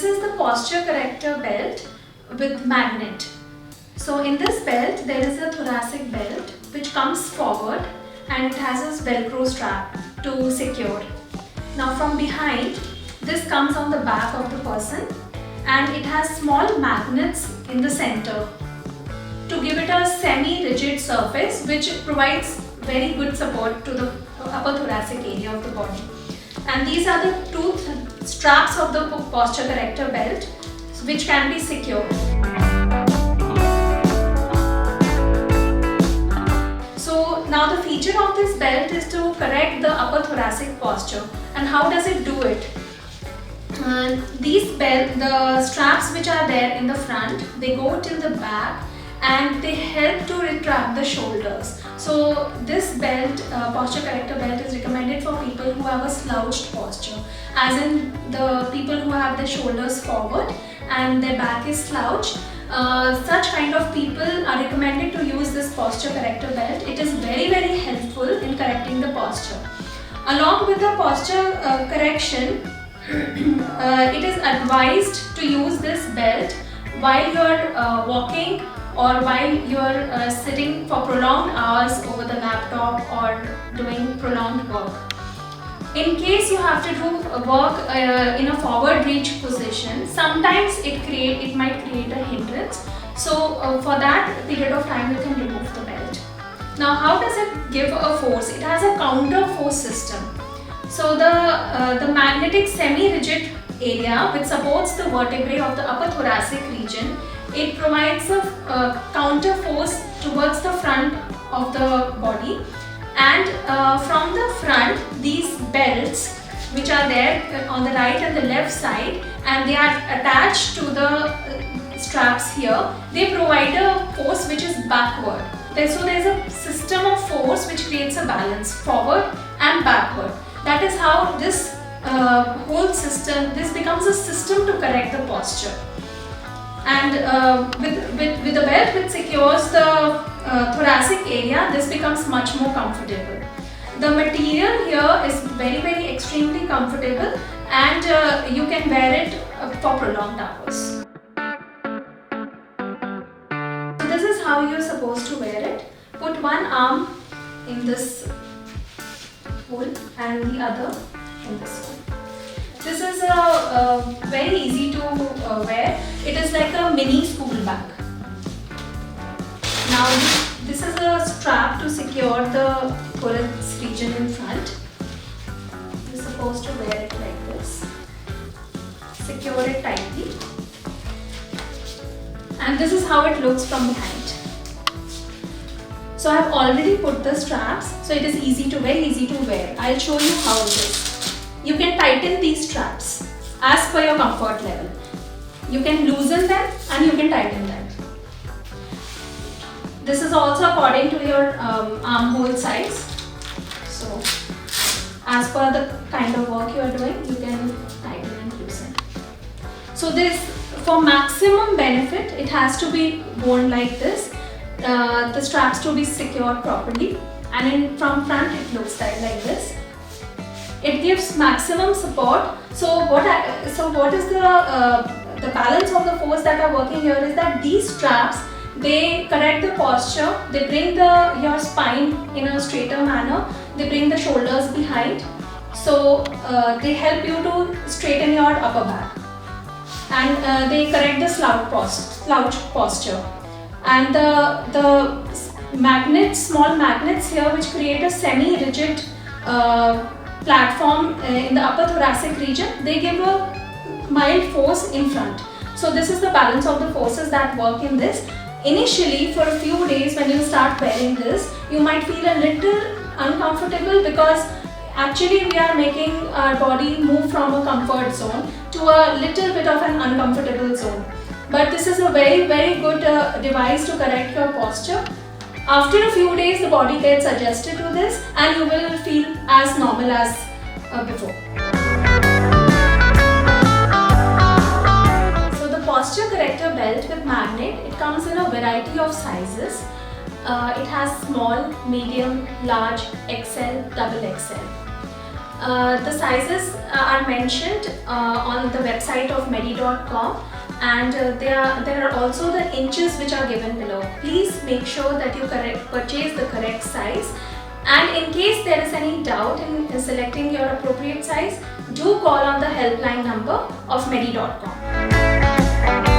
this is the posture corrector belt with magnet. So in this belt there is a thoracic belt which comes forward and it has a velcro strap to secure. Now from behind, this comes on the back of the person and it has small magnets in the center to give it a semi-rigid surface which provides very good support to the upper thoracic area of the body. And these are the two straps of the posture corrector belt which can be secured. So now the feature of this belt is to correct the upper thoracic posture. And how does it do it? The straps which are there in the front, they go till the back and they help to retract the shoulders. So this belt, posture corrector belt, is recommended for people who have a slouched posture, as in the people who have their shoulders forward and their back is slouched. Such kind of people are recommended to use this posture corrector belt. It is very helpful in correcting the posture. Along with the posture correction, it is advised to use this belt while you are walking or while you are sitting for prolonged hours over the laptop or doing prolonged work. In case you have to do work in a forward reach position, sometimes it might create a hindrance. So for that period of time you can remove the belt. Now how does it give a force? It has a counter force system. So the magnetic semi-rigid area which supports the vertebrae of the upper thoracic region, it provides a counter force towards the front of the body, and from the front these belts which are there on the right and the left side and they are attached to the straps here, they provide a force which is backward. So there is a system of force which creates a balance forward and backward. That is how this whole system, this becomes a system to correct the posture. And with the belt which secures the thoracic area, this becomes much more comfortable. The material here is very extremely comfortable and you can wear it for prolonged hours. So this is how you are supposed to wear it. Put one arm in this hole and the other in this hole. This is very easy to wear. It is like a mini school bag. Now this is a strap to secure the thorax region in front. You're supposed to wear it like this. Secure it tightly. And this is how it looks from behind. So I have already put the straps, so it is very easy to wear. I'll show you how it is. You can tighten these straps as per your comfort level. You can loosen them and you can tighten them. This is also according to your armhole size. So as per the kind of work you are doing, you can tighten and loosen. So this, for maximum benefit, it has to be worn like this. The straps to be secured properly, and from front it looks like this. It gives maximum support. So what is the balance of the force that are working here is that these straps, they correct the posture, they bring your spine in a straighter manner, they bring the shoulders behind. So they help you to straighten your upper back, and they correct the slouch posture. And the small magnets here which create a semi-rigid platform in the upper thoracic region, they give a mild force in front. So this is the balance of the forces that work in this. Initially, for a few days when you start wearing this, you might feel a little uncomfortable because actually we are making our body move from a comfort zone to a little bit of an uncomfortable zone. But this is a very good device to correct your posture. After a few days, the body gets adjusted to this and you will feel as normal as before. So the posture corrector belt with magnet, it comes in a variety of sizes. It has small, medium, large, XL, double XL. The sizes are mentioned on the website of medi.com, and there are also the inches which are given below. Please make sure that you purchase the correct size, and in case there is any doubt in selecting your appropriate size, do call on the helpline number of medi.com.